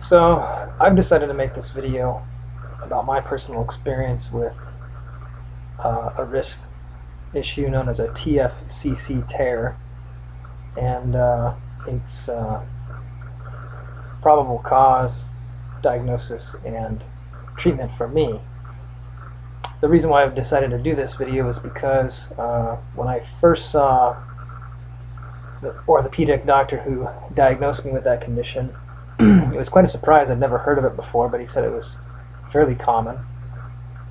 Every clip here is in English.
So I've decided to make this video about my personal experience with a wrist issue known as a Tfcc tear and its probable cause, diagnosis, and treatment for me. The reason why I've decided to do this video is because when I first saw the orthopedic doctor who diagnosed me with that condition, it was quite a surprise. I'd never heard of it before, but he said it was fairly common,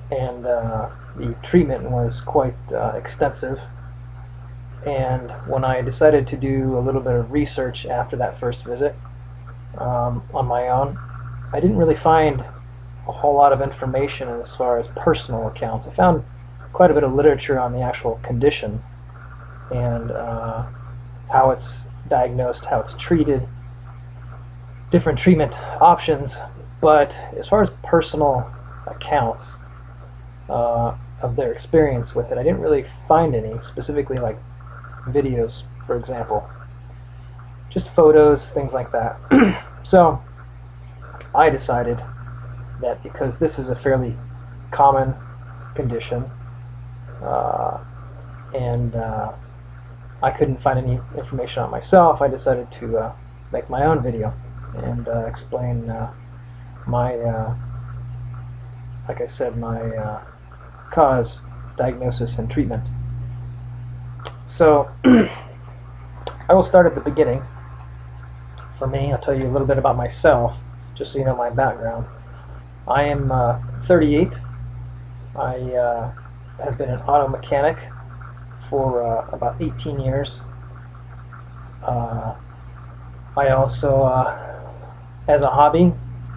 and the treatment was quite extensive. And when I decided to do a little bit of research after that first visit on my own, I didn't really find a whole lot of information as far as personal accounts. I found quite a bit of literature on the actual condition and how it's diagnosed, how it's treated, different treatment options, but as far as personal accounts of their experience with it, I didn't really find any, specifically like videos, for example. Just photos, things like that. So I decided that because this is a fairly common condition and I couldn't find any information on myself, I decided to make my own video and explain my, like I said, my cause, diagnosis, and treatment. So I will start at the beginning. For me, I'll tell you a little bit about myself, just so you know my background. I am 38. I have been an auto mechanic for about 18 years. I also, as a hobby,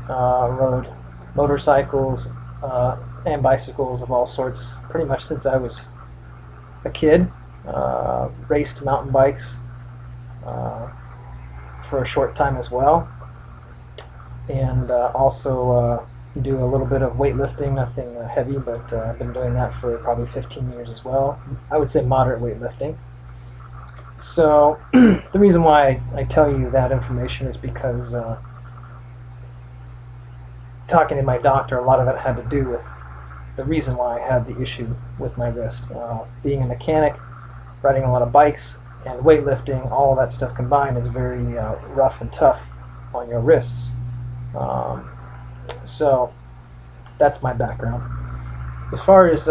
rode motorcycles and bicycles of all sorts pretty much since I was a kid. Raced mountain bikes for a short time as well, and also do a little bit of weightlifting, nothing heavy, but I've been doing that for probably 15 years as well. I would say moderate weightlifting. So the reason why I tell you that information is because talking to my doctor, a lot of it had to do with the reason why I had the issue with my wrist. Being a mechanic, riding a lot of bikes, and weightlifting, all of that stuff combined is very rough and tough on your wrists. So that's my background. As far as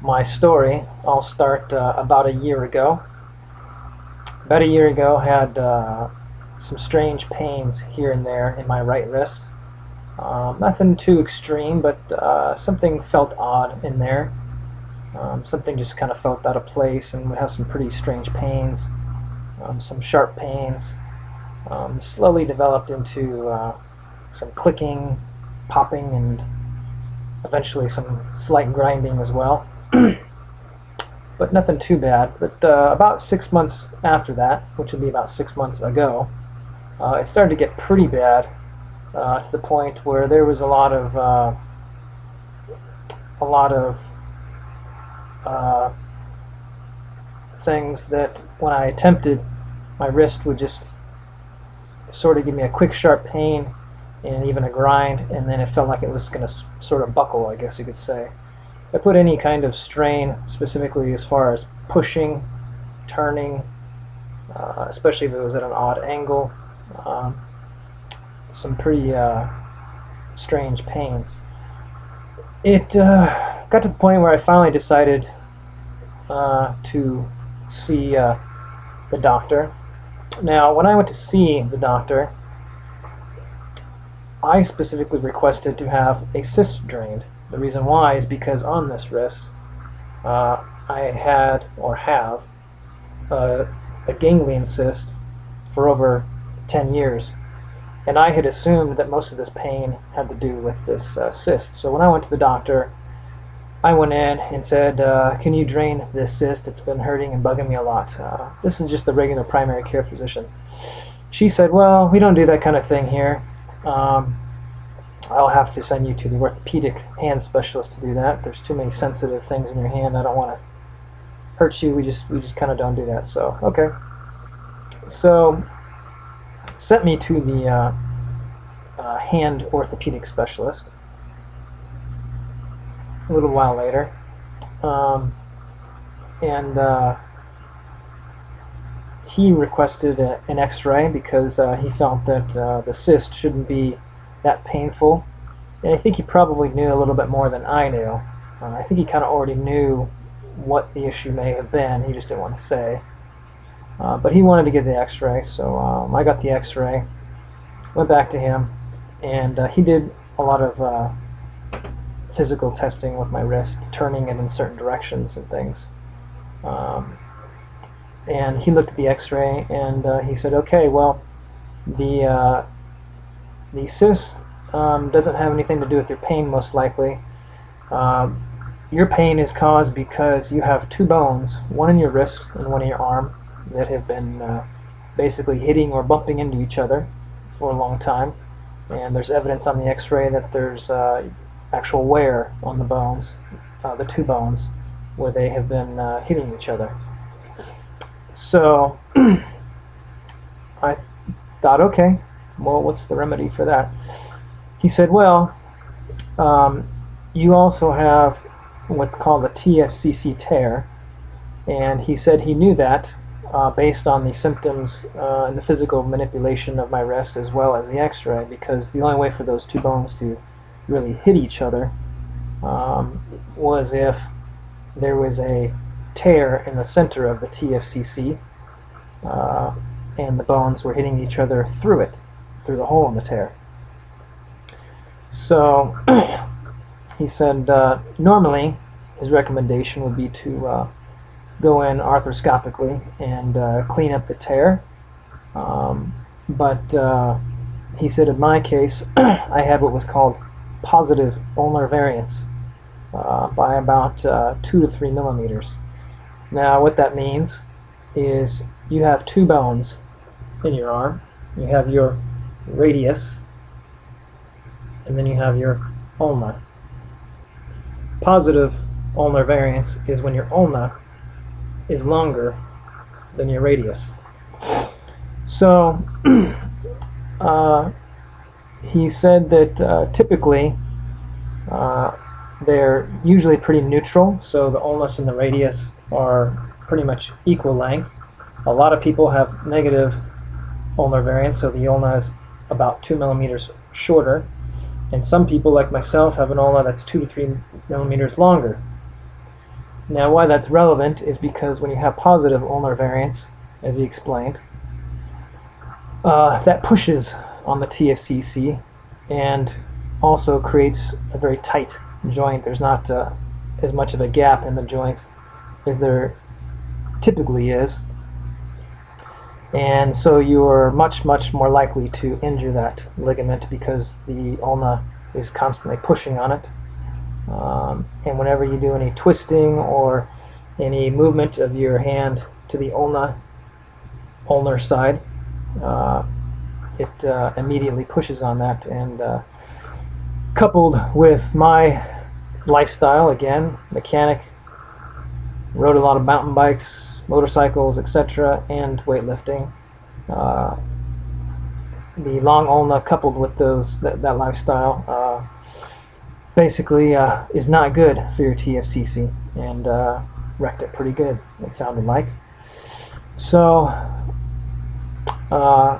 my story, I'll start about a year ago. About a year ago, I had some strange pains here and there in my right wrist. Nothing too extreme, but something felt odd in there. Something just kind of felt out of place, and would have some pretty strange pains, some sharp pains. Slowly developed into some clicking, popping, and eventually some slight grinding as well. But nothing too bad. But about 6 months after that, which would be about 6 months ago, it started to get pretty bad, to the point where there was a lot of things that when I attempted, my wrist would just sort of give me a quick sharp pain and even a grind, and then it felt like it was going to sort of buckle, I guess you could say. If I put any kind of strain, specifically as far as pushing, turning, especially if it was at an odd angle, some pretty strange pains. It got to the point where I finally decided to see the doctor. Now, when I went to see the doctor, I specifically requested to have a cyst drained. The reason why is because on this wrist, I had, or have, a ganglion cyst for over 10 years. And I had assumed that most of this pain had to do with this cyst. So when I went to the doctor, I went in and said, can you drain this cyst? It's been hurting and bugging me a lot. This is just the regular primary care physician. She said, well, we don't do that kind of thing here. I'll have to send you to the orthopedic hand specialist to do that. There's too many sensitive things in your hand. I don't want to hurt you. We just kind of don't do that. So, okay. So sent me to the hand orthopedic specialist a little while later, and he requested an x-ray because he felt that the cyst shouldn't be that painful, and I think he probably knew a little bit more than I knew. I think he kind of already knew what the issue may have been, he just didn't want to say. But he wanted to get the x-ray, so I got the x-ray, went back to him, and he did a lot of physical testing with my wrist, turning it in certain directions and things. And he looked at the x-ray, and he said, okay, well, the cyst doesn't have anything to do with your pain, most likely. Your pain is caused because you have two bones, one in your wrist and one in your arm, that have been basically hitting or bumping into each other for a long time. And there's evidence on the x-ray that there's actual wear on the bones, the two bones, where they have been hitting each other. So I thought, okay, well, what's the remedy for that? He said, well, you also have what's called a Tfcc tear, and he said he knew that based on the symptoms and the physical manipulation of my wrist as well as the x-ray, because the only way for those two bones to really hit each other was if there was a tear in the center of the Tfcc, and the bones were hitting each other through it, through the hole in the tear. So he said normally his recommendation would be to go in arthroscopically and clean up the tear, but he said in my case I had what was called positive ulnar variance by about 2 to 3 millimeters. Now what that means is you have two bones in your arm. You have your radius and then you have your ulna. Positive ulnar variance is when your ulna is longer than your radius. So he said that typically they're usually pretty neutral, so the ulnus and the radius are pretty much equal length. A lot of people have negative ulnar variance, so the ulna is about 2 millimeters shorter, and some people like myself have an ulna that's 2 to 3 millimeters longer. Now why that's relevant is because when you have positive ulnar variance, as he explained, that pushes on the Tfcc and also creates a very tight joint. There's not as much of a gap in the joint as there typically is, and so you're much more likely to injure that ligament because the ulna is constantly pushing on it. And whenever you do any twisting or any movement of your hand to the ulnar side, it immediately pushes on that, and coupled with my lifestyle, again, mechanic, rode a lot of mountain bikes, motorcycles, etc., and weightlifting, the long ulna coupled with that lifestyle basically is not good for your Tfcc, and wrecked it pretty good, it sounded like. So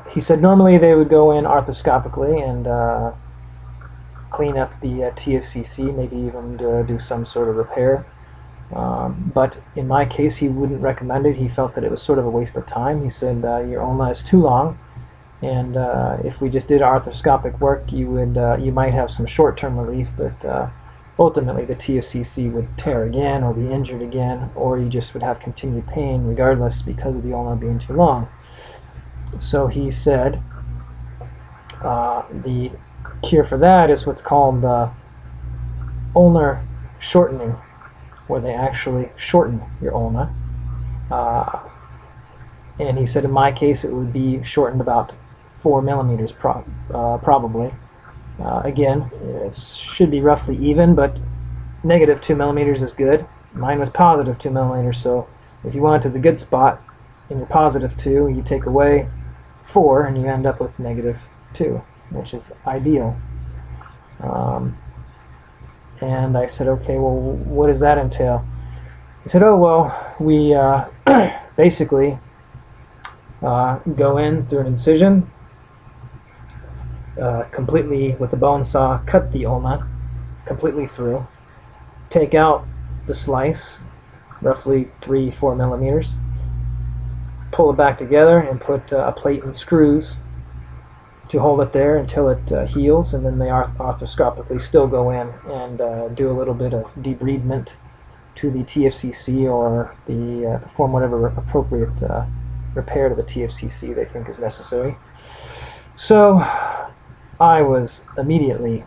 he said normally they would go in arthroscopically and clean up the Tfcc, maybe even do some sort of repair. But in my case, he wouldn't recommend it. He felt that it was sort of a waste of time. He said your ulna is too long, and if we just did arthroscopic work, you might have some short-term relief, but ultimately the Tfcc would tear again or be injured again, or you just would have continued pain regardless because of the ulna being too long. So he said the cure for that is what's called ulnar shortening, where they actually shorten your ulna. And he said in my case it would be shortened about 4 millimeters probably. Again, it should be roughly even, but negative 2 millimeters is good. Mine was positive 2 millimeters, so if you wanted to the good spot in your positive 2, you take away 4 and you end up with -2, which is ideal. And I said, okay, well, what does that entail? He said, oh, well, we basically go in through an incision, completely with the bone saw, cut the ulna completely through, take out the slice, roughly 3-4 millimeters, pull it back together and put a plate and screws to hold it there until it heals, and then they arthroscopically still go in and do a little bit of debridement to the Tfcc, or perform whatever appropriate repair to the Tfcc they think is necessary. So I was immediately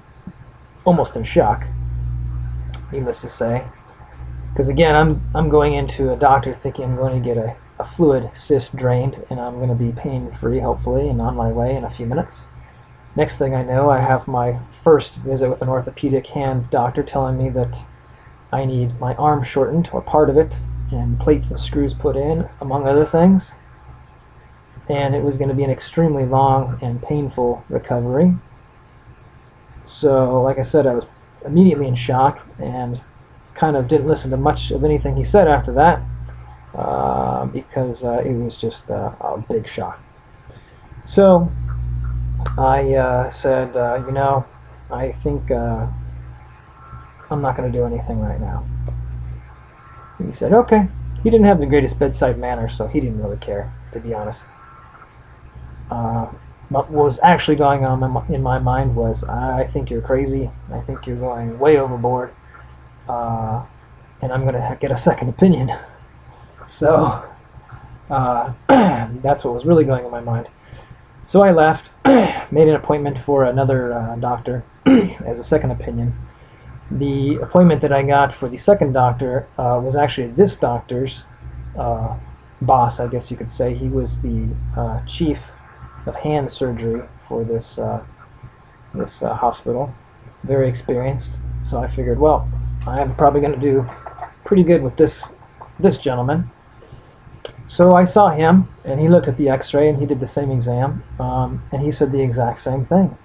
almost in shock, needless to say, because again, I'm going into a doctor thinking I'm going to get a fluid cyst drained, and I'm going to be pain-free, hopefully, and on my way in a few minutes. Next thing I know, I have my first visit with an orthopedic hand doctor telling me that I need my arm shortened, or part of it, and plates and screws put in, among other things. And it was going to be an extremely long and painful recovery. So, like I said, I was immediately in shock and kind of didn't listen to much of anything he said after that, because it was just a big shock. So I said, you know, I think I'm not going to do anything right now. He said, okay. He didn't have the greatest bedside manner, so he didn't really care, to be honest. What was actually going on in my mind was, I think you're crazy. I think you're going way overboard, and I'm going to get a second opinion. So that's what was really going in my mind. So I left, made an appointment for another doctor as a second opinion. The appointment that I got for the second doctor was actually this doctor's boss, I guess you could say. He was the chief of hand surgery for this hospital, very experienced. So I figured, well, I'm probably going to do pretty good with this gentleman. So I saw him, and he looked at the x-ray, and he did the same exam, and he said the exact same thing.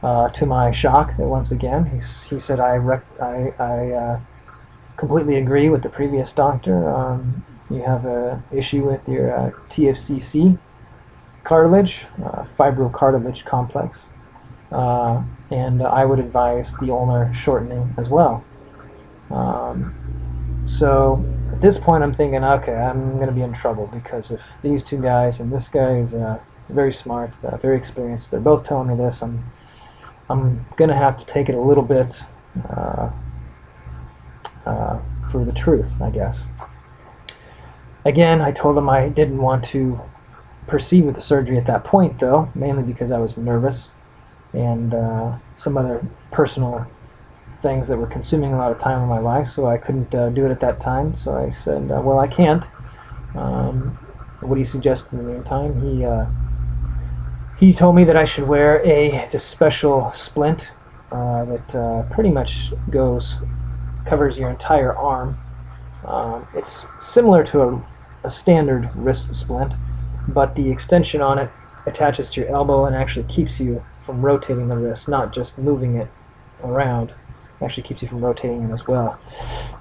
To my shock, once again, he said, I completely agree with the previous doctor. You have an issue with your Tfcc cartilage, FibroCartilage complex, and I would advise the ulnar shortening as well. So at this point I'm thinking, okay, I'm going to be in trouble, because if these two guys, and this guy is very smart, very experienced, they're both telling me this, I'm going to have to take it a little bit for the truth, I guess. Again, I told him I didn't want to proceed with the surgery at that point, though, mainly because I was nervous and some other personal things that were consuming a lot of time in my life, so I couldn't do it at that time. So I said, well, I can't. What do you suggest in the meantime? He told me that I should wear this special splint that pretty much covers your entire arm. It's similar to a standard wrist splint, but the extension on it attaches to your elbow and actually keeps you from rotating the wrist, not just moving it around. It actually keeps you from rotating it as well.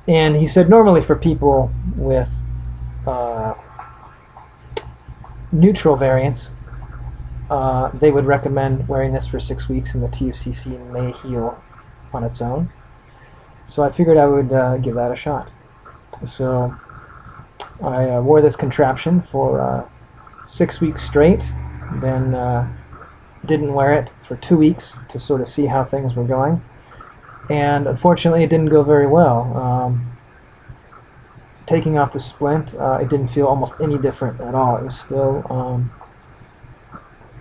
And he said normally for people with neutral variants, they would recommend wearing this for 6 weeks, and the Tfcc may heal on its own. So I figured I would give that a shot. So I wore this contraption for 6 weeks straight, then didn't wear it for 2 weeks to sort of see how things were going, and unfortunately it didn't go very well. Taking off the splint, it didn't feel almost any different at all. It was still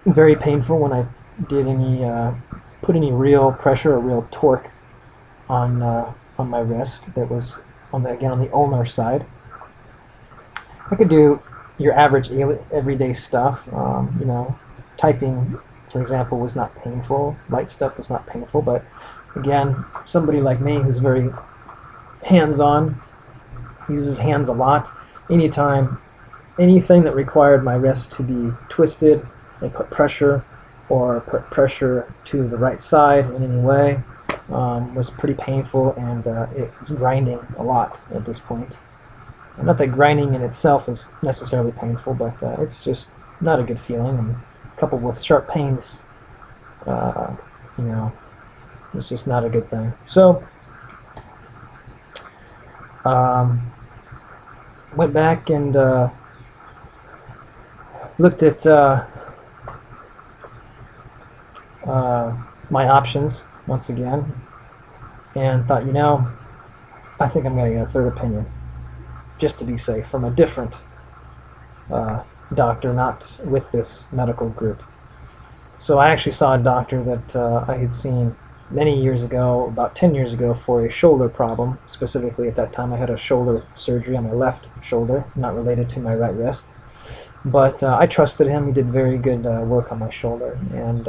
very painful when I did put any real pressure or real torque on my wrist. That was again on the ulnar side. I could do your average everyday stuff. You know, typing, for example, was not painful. Light stuff was not painful. But again, somebody like me who's very hands-on, uses hands a lot, anytime anything that required my wrist to be twisted and put pressure, or put pressure to the right side in any way, was pretty painful, and it was grinding a lot at this point. And not that grinding in itself is necessarily painful, but it's just not a good feeling, and coupled with sharp pains, you know, it's just not a good thing. So went back and looked at my options once again, and thought, you know, I think I'm going to get a third opinion, just to be safe, from a different doctor, not with this medical group. So I actually saw a doctor that I had seen many years ago, about 10 years ago, for a shoulder problem. Specifically at that time I had a shoulder surgery on my left shoulder, not related to my right wrist. But I trusted him. He did very good work on my shoulder, and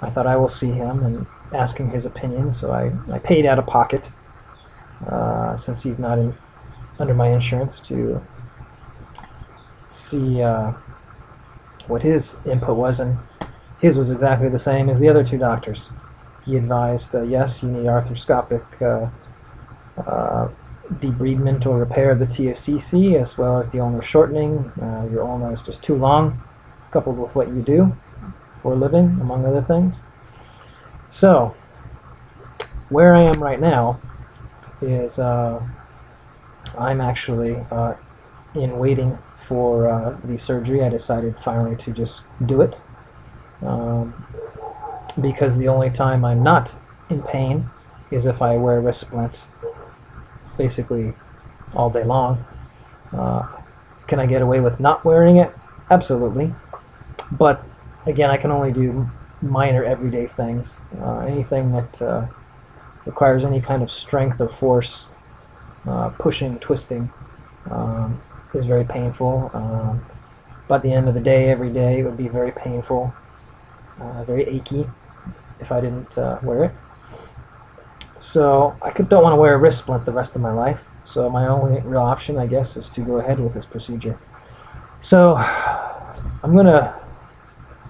I thought, I will see him and ask him his opinion. So I paid out of pocket, since he's not under my insurance, to see what his input was, and his was exactly the same as the other two doctors. He advised, yes, you need arthroscopic debridement or repair of the Tfcc, as well as the ulnar shortening. Your ulna is just too long, coupled with what you do for a living, among other things. So, where I am right now is I'm actually in waiting for the surgery. I decided finally to just do it, because the only time I'm not in pain is if I wear wrist splints basically all day long. Can I get away with not wearing it? Absolutely. But again, I can only do minor everyday things. Anything that requires any kind of strength or force, pushing, twisting, is very painful. But at the end of the day, every day, it would be very painful, very achy if I didn't wear it. So I don't want to wear a wrist splint the rest of my life. So my only real option, I guess, is to go ahead with this procedure. So I'm going to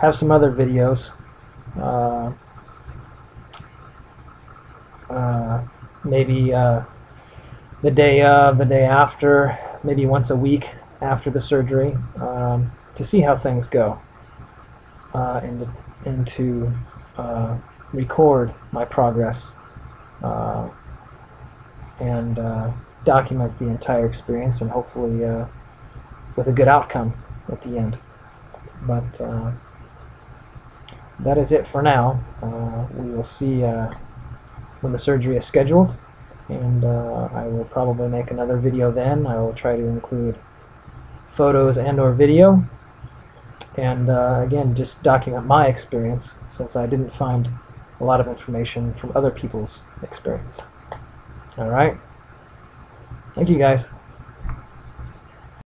have some other videos, maybe the day of, the day after, maybe once a week after the surgery, to see how things go, and to record my progress, and document the entire experience, and hopefully with a good outcome at the end. But that is it for now. We will see when the surgery is scheduled, and I will probably make another video then. I will try to include photos and or video, and again, just document my experience, since I didn't find a lot of information from other people's experience. Alright? Thank you, guys.